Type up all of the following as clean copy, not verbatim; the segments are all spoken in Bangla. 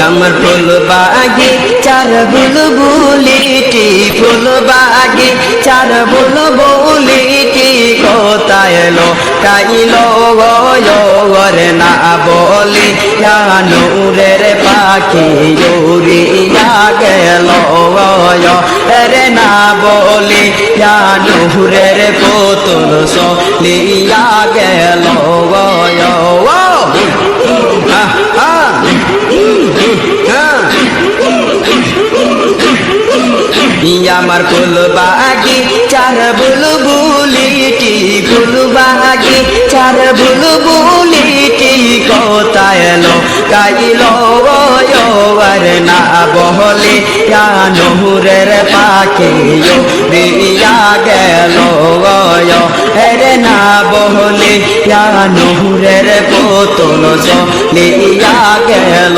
আমার ফুল বাগে চার বুলবুলিটি ফুল বাগে চার বুলবুলিটি কোথায় এলো কাইলো ওরে না বলি নূরের পাখি উড়িয়া গেল রে না বলি নূরের পুতুল চলিয়া গেল আমার ফুল বাগে চার বুলবুলিটি ফুল বাগে চার বুলবুলিটি কোথায় এলো কাইলো আর না বলে নূরের পাখি উড়িয়া গেল রে না বলে নূরের পুতুল চলিয়া গেল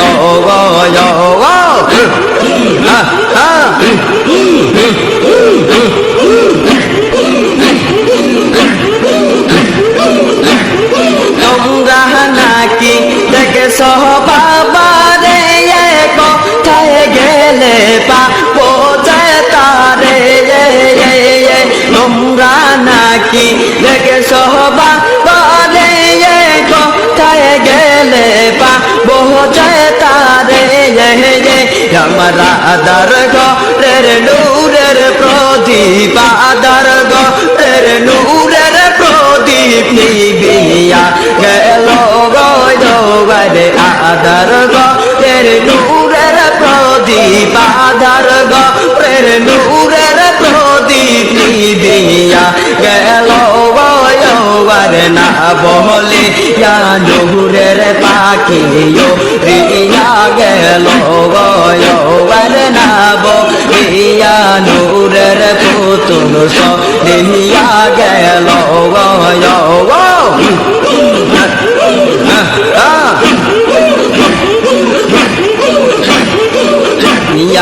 তোমরা নাকি দেখেছ বাবা রে কোথায় গেলে পাবো যে তারে তোমরা নাকি দেখেছ বাবা রে কোথায় গেলে পাবো যে তারে আমার আদার ঘরের নূরের প্রদীপ আদার ঘরের নূরের প্রদীপ নিবিয়া গেল রে আদার ঘরের নূরের প্রদীপ আদার ঘরের নূরের প্রদীপ নিবিয়া গেল না বলে নূরের পাখি উড়িয়া গেল না বলিয়া নূরের পুতুল চলিয়া গেল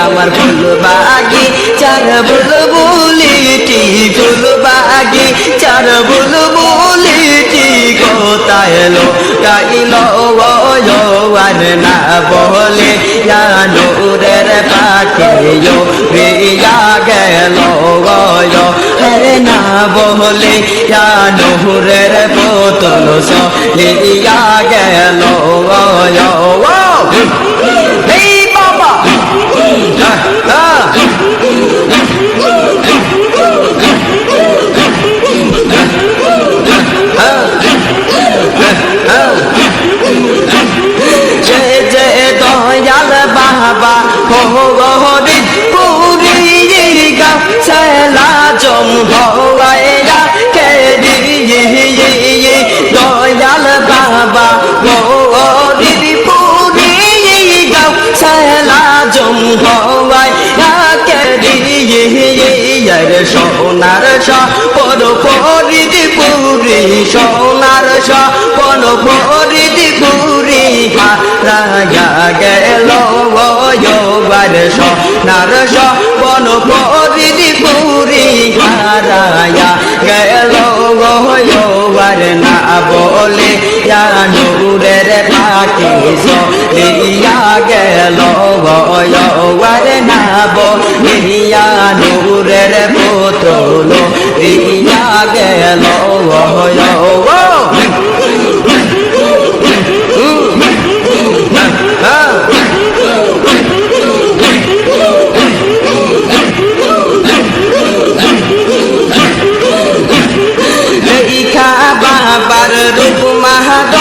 আমার ফুল বাগে চার বুলবুলিটি ফুল বাগে চার বুলবুলিটি কোথায় এলো কাইলো আর না বলে নূরের পাখি উড়িয়া গেল রে না বলে নূরের পুতুল চলিয়া গেল দয়াল বাবা হরি পুরী গাছলা জম হওয়াইয়া কে দয়াল বাবা হরি পুরী গাছলা জম হওয়াইয়া কে সোনার সপন ফরিদি পুরী সোনার সপন ফরিদি পুরী হারায়া গেল সোনার সপন ফরিদি পুরী হারায়া গেল না বলে নূরের পাখি চলিয়া গেল না বলিয়া নূরের পুতুল উড়িয়া গেল বাবার রূপ মাহাদ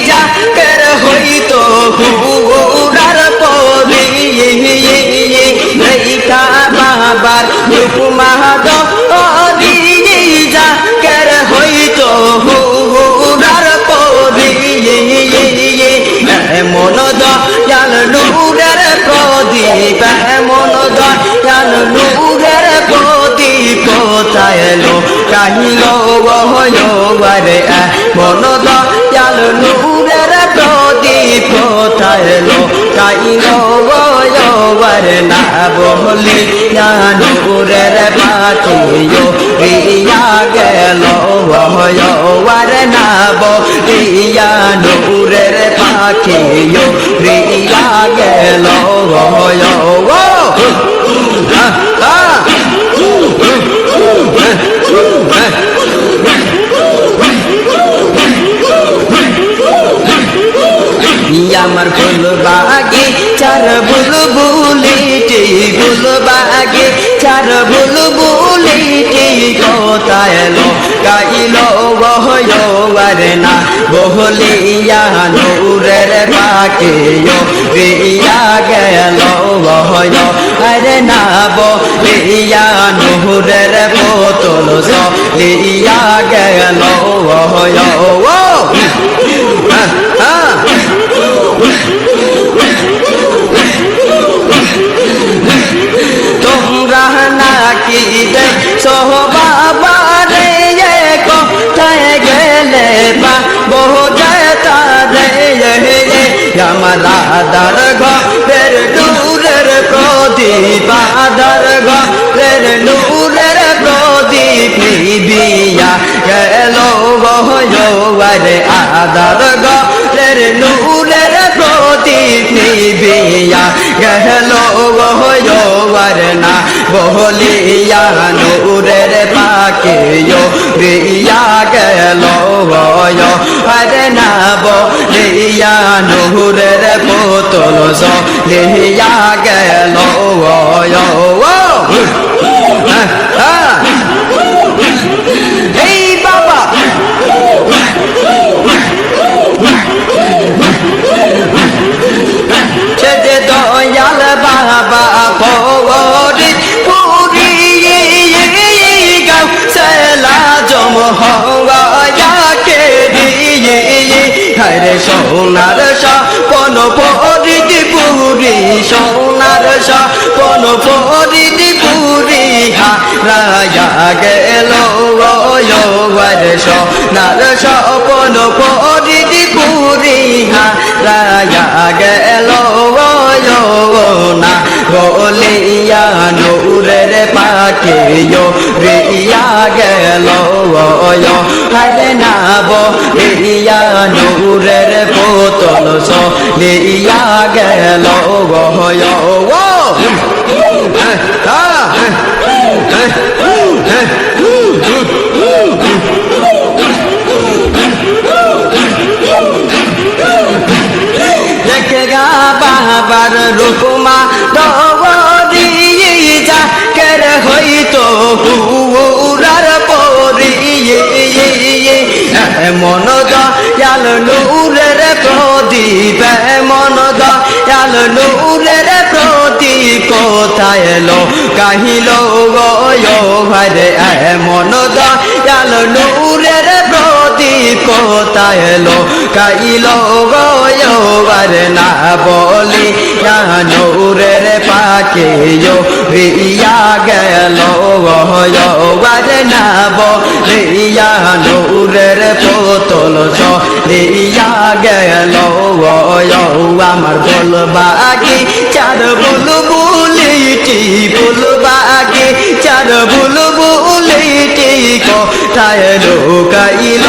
যাকের হইতো হুরার পরি বাবার রূপ মাহাদ যাকের হইতো হুরার পরি মন দয়াল নূরের প্রদীপ মন দয়াল নূরের প্রদীপ কোথায় এলো কাহিলো রে মন দয়াল নূরের প্রদীপ কোথায় এলো কাহিলো রে না বলি নূরের পাখি উড়িয়া গেল রে না বলিয়া নূরের পাখি পাখিও রিয়া গেল আমার ফুল বাগে চার বুলবুলিটি ফুল বাগে চার বুলবুলিটি কোথায় এলো গাইলো গহর না বহলিয়া নূরের পাখিও রিয়া গেল আরে না বলিয়া নূরের বোতল লিয়া গেল তোমরা নাকি দেখছো বাবা রে কোথায় গেলে বা বোঝাতা রে আমার আদার ঘরের নূরের প্রদীপ আদার ঘরের নূরের প্রদীপ নিবিয়া গেল আরে আদার ঘরের নূরের প্রদীপ নিবিয়া গেল না বহলিয়া নূরের পাখিও রিয়া গেল আরে না বলিয়া নূরের বোতল লিয়া গেল এই বাবা যে দয়াল বাবা পরি পুরি গাও সেলা জম হওয়াকে দিয়ে হরে সোনার সপন পরিদি পুরি সোনার সপন পরিদি পুরি হারায়া গেল হরে সোনার সপন পরিদি পুরি হারায়া গেল না বলিয়া নূরের পাখিও রিয়া গেল আরে না বলিয়া নূরের বোতল লিয়া গেল বাবার রূপমা দৌড়ি যা কের হইতো হুরার পরি মন দয়াল নূরের প্রদীপ মন দয়াল নূরের প্রদীপ কোথায় এলো কাহিল হরে মন দয়াল নূরের প্রদীপ কোথায় এলো কাইল হরে না বলি নূরের পাখিও রিয়া গেল হরে না বলিয়া নূরের বোতল লিয়া গেল আমার বলবাগি চার বুলবুলিটি বুলবাগি চার বুলবুলিটি কোথায় লুকাইল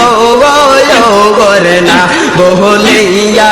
না বলিয়া